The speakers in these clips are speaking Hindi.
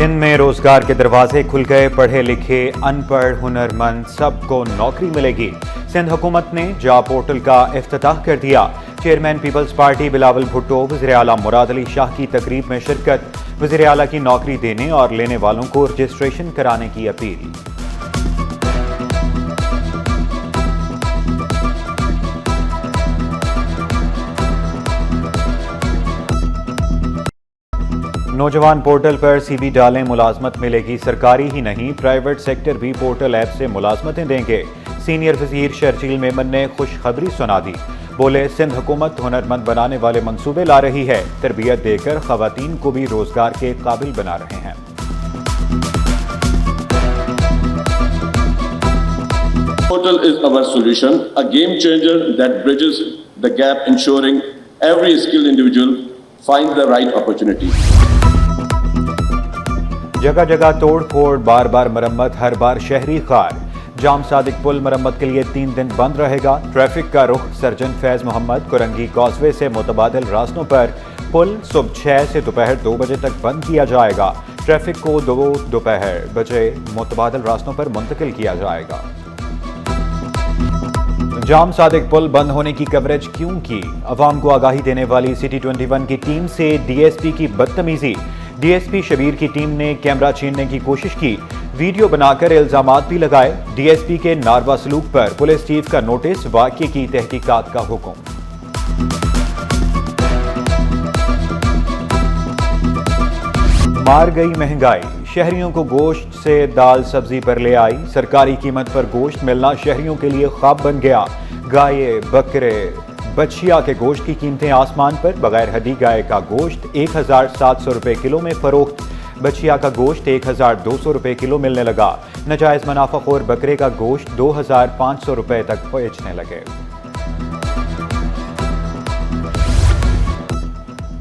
सिंध में रोजगार के दरवाजे खुल गए। पढ़े लिखे, अनपढ़, हुनरमंद सबको नौकरी मिलेगी। सिंध हुकूमत ने जॉब पोर्टल का इफ्तिताह कर दिया। चेयरमैन पीपल्स पार्टी बिलावल भुट्टो वज़ीर आला मुराद अली शाह की तकरीब में शिरकत। वज़ीर आला की नौकरी देने और लेने वालों को रजिस्ट्रेशन कराने की अपील। नौजवान पोर्टल पर सीवी डालें, मुलाजमत मिलेगी। सरकारी ही नहीं, प्राइवेट सेक्टर भी पोर्टल ऐप से मुलाजमतें देंगे। सीनियर वजीर शर्जील मेमन ने खुशखबरी सुना दी। बोले, सिंध हुकूमत हुनरमंद बनाने वाले मंसूबे ला रही है। तरबियत देकर खवातीन को भी रोजगार के काबिल बना रहे हैं। Portal is our solution, a game changer that bridges the gap, ensuring every skilled individual finds the right opportunity. जगह जगह तोड़ फोड़, बार बार मरम्मत, हर बार शहरी खार। जाम सादिक पुल मरम्मत के लिए 3 दिन बंद रहेगा। ट्रैफिक का रुख सर्जन फैज मोहम्मद कुरंगी कॉजवे से मुतबादिल रास्तों पर पुल सुबह 6 से दोपहर 2 बजे तक बंद किया जाएगा। ट्रैफिक को दोपहर बजे मुतबादिल रास्तों पर मुंतकिल किया जाएगा। जाम सादिक पुल बंद होने की कवरेज क्यों की? अवाम को आगाही देने वाली सिटी 21 की टीम से डीएसपी की बदतमीजी। डीएसपी शबीर की टीम ने कैमरा छीनने की कोशिश की, वीडियो बनाकर इल्जामात भी लगाए। डीएसपी के नारवा सलूक पर पुलिस चीफ का नोटिस, वाकये की तहकीकात का हुक्म। मार गई महंगाई, शहरियों को गोश्त से दाल सब्जी पर ले आई। सरकारी कीमत पर गोश्त मिलना शहरियों के लिए ख्वाब बन गया। गाय, बकरे, बछिया के गोश्त की कीमतें आसमान पर। बगैर हड्डी गाय का गोश्त 1700 रुपए किलो में फरोख्त। बछिया का गोश्त 1200 रुपए किलो मिलने लगा। नाजायज मुनाफाखोर बकरे का गोश्त 2500 रुपए तक बेचने लगे।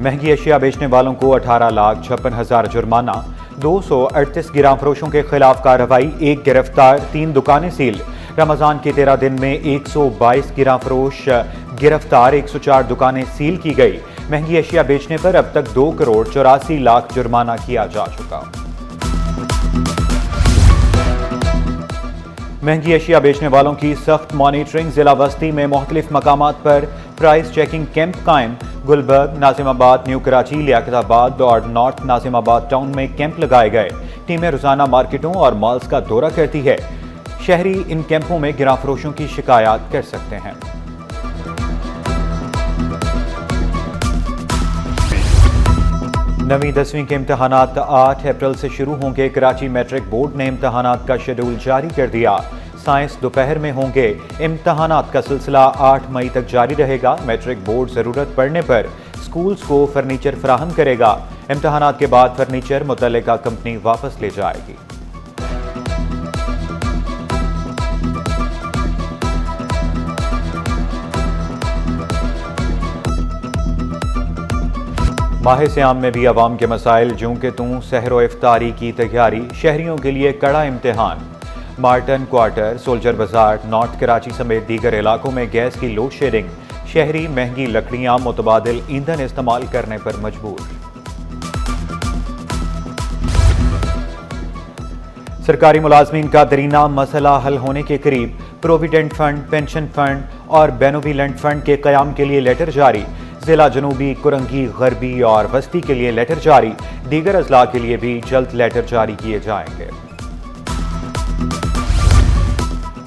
महंगी अशिया बेचने वालों को 18,56,000 जुर्माना। 238 गिराम फरोशों के खिलाफ कार्रवाई, 1 गिरफ्तार, 3 दुकानें सील। रमजान के 13 दिन में 122 गिराम फरोश गिरफ्तार, 104 दुकानें सील की गई। महंगी अशिया बेचने पर अब तक 2 करोड़ 84 लाख जुर्माना किया जा चुका। महंगी अशिया बेचने वालों की सख्त मॉनिटरिंग। जिला बस्ती में मुख्तलिफ मकामात पर प्राइस चेकिंग कैंप कायम। गुलबर्ग, नाजिमाबाद, न्यू कराची, लियाकताबाद और नॉर्थ नाजिमाबाद टाउन में कैंप लगाए गए। टीमें रोजाना मार्केटों और मॉल्स का दौरा करती है। शहरी इन कैंपों में गिरां फरोशों की शिकायत कर सकते हैं। नवीं 10वीं के इम्तहानात 8 अप्रैल से शुरू होंगे। कराची मैट्रिक बोर्ड ने इम्तहानात का शेड्यूल जारी कर दिया। साइंस दोपहर में होंगे। इम्तहानात का सिलसिला 8 मई तक जारी रहेगा। मैट्रिक बोर्ड ज़रूरत पड़ने पर स्कूल्स को फर्नीचर फराहम करेगा। इम्तहानात के बाद फर्नीचर मुतल्लिका कंपनी वापस ले जाएगी। माह सियाम में भी अवाम के मसाइल, जूं के तूं सहरो इफ्तारी की तैयारी। शहरियों के लिए कड़ा इम्तिहान। मार्टन क्वार्टर, सोल्जर बाजार, नॉर्थ कराची समेत दीगर इलाकों में गैस की लोड शेडिंग। शहरी महंगी लकड़ियां, मुतबादिल ईंधन इस्तेमाल करने पर मजबूर। सरकारी मुलाजमीन का दरीना मसला हल होने के करीब। प्रोविडेंट फंड, पेंशन फंड और बेनोविलेंट फंड के कयाम के लिए लेटर जारी। जिला जनूबी, कुरंगी, गरबी और वस्ती के लिए लेटर जारी। दीगर अजला के लिए भी जल्द लेटर जारी किए जाएंगे।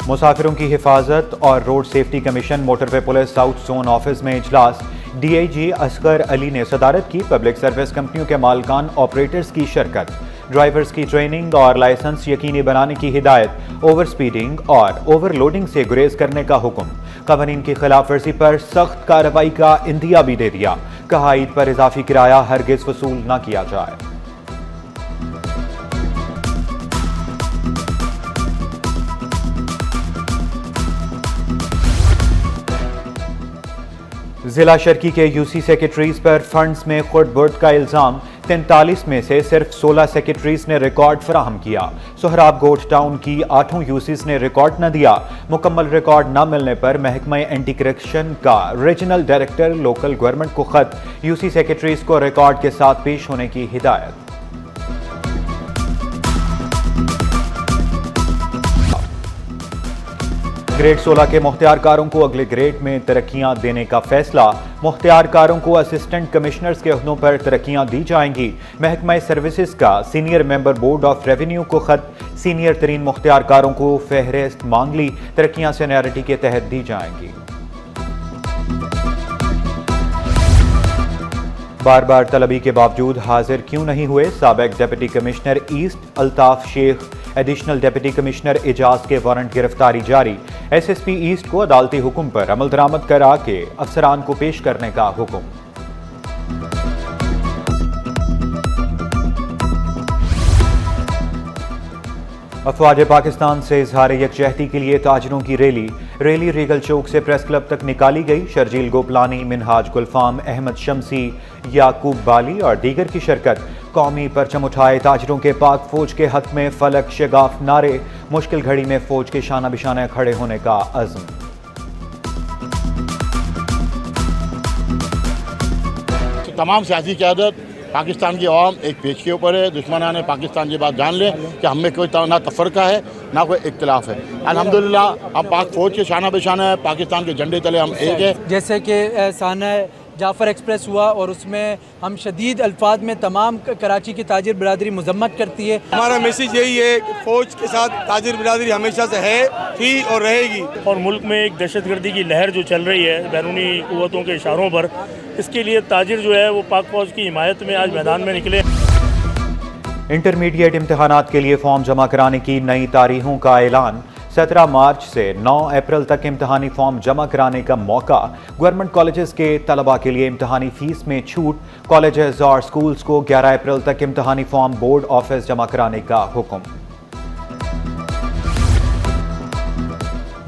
मुसाफिरों की हिफाजत और road safety commission motorway police south zone office में इजलास। डीआईजी असगर अली ने सदारत की। पब्लिक सर्विस कंपनियों के मालकान ऑपरेटर्स की शिरकत। ड्राइवर्स की ट्रेनिंग और लाइसेंस यकीनी बनाने की हिदायत। ओवर स्पीडिंग और ओवरलोडिंग से गुरेज करने का हुक्म। कवानीन की खिलाफ वर्जी पर सख्त कार्रवाई का इंदिया भी दे दिया। कहा, ईद पर इजाफी किराया हरगिज वसूल न किया जाए। जिला शर्की के यूसी सेक्रेटरीज पर फंड्स में खुर्द-बुर्द का इल्जाम। 43 में से सिर्फ 16 सेक्रेटरीज ने रिकॉर्ड फराहम किया। सोहराब गोट टाउन की 8 यूसीस ने रिकॉर्ड न दिया। मुकम्मल रिकॉर्ड न मिलने पर महकमा एंटी करप्शन का रीजनल डायरेक्टर लोकल गवर्नमेंट को खत। यूसी सेक्रेटरीज को रिकॉर्ड के साथ पेश होने की हिदायत। ग्रेड 16 के मुख्तियारकारों को अगले ग्रेड में तरक्कियां देने का फैसला। मुख्तियारकारों को असिस्टेंट कमिश्नर्स के ओहदों पर तरक्कियां दी जाएंगी। महकमा सर्विसेज का senior member board of revenue को खत। सीनियर तरीन मुख्तियारकारों को फहरिस्त मांग ली। तरक्कियां सीनियरिटी के तहत दी जाएंगी। बार बार तलबी के बावजूद हाजिर क्यों नहीं हुए? साबिक deputy commissioner east Altaf Shaikh, additional deputy commissioner Ejaz के वारंट गिरफ्तारी जारी। एसएसपी ईस्ट को अदालती हुक्म पर अमल दरामद करा के अफसरान को पेश करने का हुक्म। अफवाज पाकिस्तान से इजहार यकजहती के लिए ताजरों की रैली रीगल चौक से प्रेस क्लब तक निकाली गई। शर्जील गोपलानी, मिनहाज गुलफाम, अहमद शमसी, याकूब बाली और दीगर की शिरकत। कौमी परचम उठाए ताजरों के पाक फौज के हक में फलक शगाफ नारे। मुश्किल घड़ी में फौज के शाना बिशाना खड़े होने का अज़्म। तमाम सियासी क़यादत पाकिस्तान की आवाम एक पेज के ऊपर है। दुश्मनान पाकिस्तान ये बात जान लें कि हम में कोई ना तफरका है ना कोई इख्तिलाफ है। अल्हम्दुलिल्लाह हम पाक फौज के शाना बिशाना है, पाकिस्तान के झंडे तले हम एक है। जैसे कि साना जाफ़र एक्सप्रेस हुआ और उसमें हम शदीद अल्फाज में तमाम कराची की ताजिर बिरादरी मजम्मत करती है। हमारा मैसेज यही है कि फ़ौज के साथ ताजिर बिरादरी हमेशा से है, थी और रहेगी। और मुल्क में एक दहशतगर्दी की लहर जो चल रही है बैरूनी क़ुव्वतों के इशारों पर, इसके लिए ताजिर जो है वो पाक फौज की हिमायत में आज मैदान में निकले। इंटरमीडिएट इम्तिहानात के लिए फॉर्म जमा कराने की नई तारीखों का ऐलान। 17 मार्च से 9 अप्रैल तक इम्तिहानी फॉर्म जमा कराने का मौका। गवर्नमेंट कॉलेजेस के तलबा के लिए इम्तिहानी फीस में छूट। कॉलेजेस और स्कूल्स को 11 अप्रैल तक इम्तिहानी फॉर्म बोर्ड ऑफिस जमा कराने का हुक्म।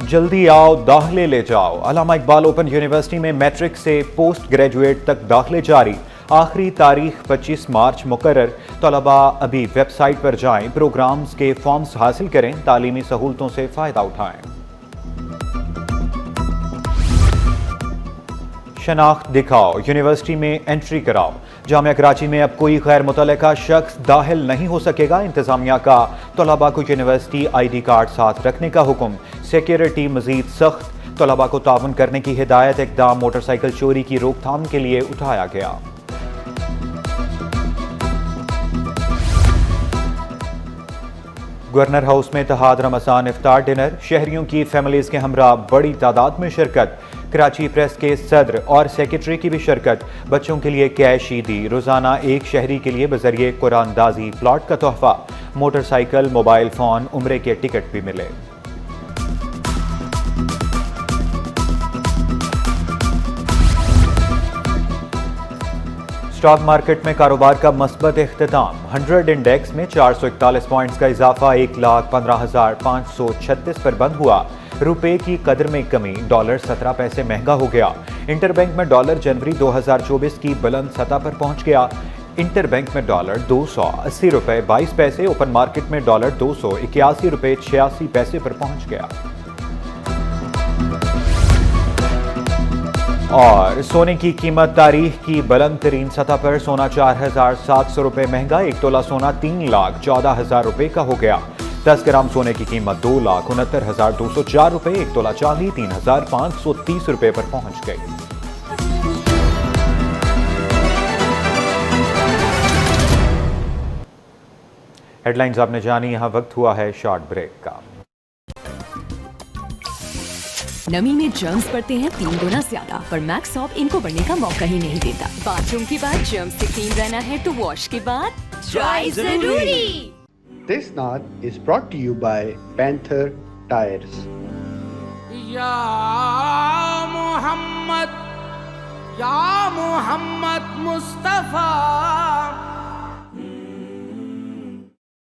जल्दी आओ दाखिले ले जाओ। अल्लामा इकबाल ओपन यूनिवर्सिटी में मैट्रिक से पोस्ट ग्रेजुएट तक दाखिले जारी। आखिरी तारीख 25 मार्च मुकर्रर। तलबा अभी वेबसाइट पर जाएं, प्रोग्राम्स के फॉर्म्स हासिल करें, तालीमी सहूलतों से फ़ायदा उठाएं। शनाख्त दिखाओ, यूनिवर्सिटी में एंट्री कराओ। जामिया कराची में अब कोई गैर मुतल्लिका शख्स दाखिल नहीं हो सकेगा। इंतजामिया का तलबा को यूनिवर्सिटी ID कार्ड साथ रखने का हुक्म। सिक्योरिटी मजीद सख्त। तलबा को ताउन करने की हिदायत। इक़दाम मोटरसाइकिल चोरी की रोकथाम के लिए उठाया गया। गवर्नर हाउस में इत्तेहाद रमज़ान इफ्तार डिनर। शहरियों की फैमिलीज के हमरा बड़ी तादाद में शिरकत। कराची प्रेस के सदर और सेक्रेटरी की भी शिरकत। बच्चों के लिए कैश ईदी। रोजाना एक शहरी के लिए बजरिए कुरानदाजी प्लॉट का तोहफा। मोटरसाइकिल, मोबाइल फोन, उम्रे के टिकट भी मिले। स्टॉक मार्केट में कारोबार का मस्बत इख्तिताम। 100 इंडेक्स में 441 पॉइंट्स का इजाफा 1,15,536 पर बंद हुआ। रुपए की कदर में कमी। डॉलर 17 पैसे महंगा हो गया। इंटरबैंक में डॉलर जनवरी 2024 की बुलंद सतह पर पहुंच गया। इंटरबैंक में डॉलर 280 रुपए 22 पैसे। ओपन मार्केट में डॉलर 281 रुपए 86 पैसे पर पहुंच गया। और सोने की कीमत तारीख की बुलंद तरीन सतह पर। सोना 4,700 रुपए महंगा। 1 तोला सोना 3,14,000 रुपए का हो गया। 10 ग्राम सोने की कीमत 2,69,204 रुपए। 1 तोला चांदी 3,530 रुपए पर पहुंच गई। हेडलाइंस आपने जानी। यहां वक्त हुआ है शॉर्ट ब्रेक का। नमी में जर्म्स बढ़ते हैं 3 गुना ज्यादा, पर मैक्स सॉप इनको बढ़ने का मौका ही नहीं देता। बाथरूम के बाद जर्म्स से क्लीन रहना है तो वॉश के बाद ट्राई जरूरी। This knot is brought to you by Panther Tires. या मोहम्मद मुस्तफा।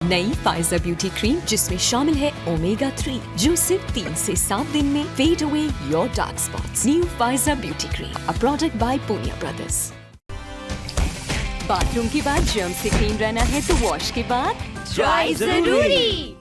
नई फाइजर ब्यूटी क्रीम जिसमें शामिल है ओमेगा 3 जो सिर्फ 3 से 7 दिन में fade away your dark spots. New Pfizer beauty cream, a product by Poonia brothers. Bathroom के बाद जर्म से क्लीन रहना है तो वॉश के बाद ट्राई जरूरी।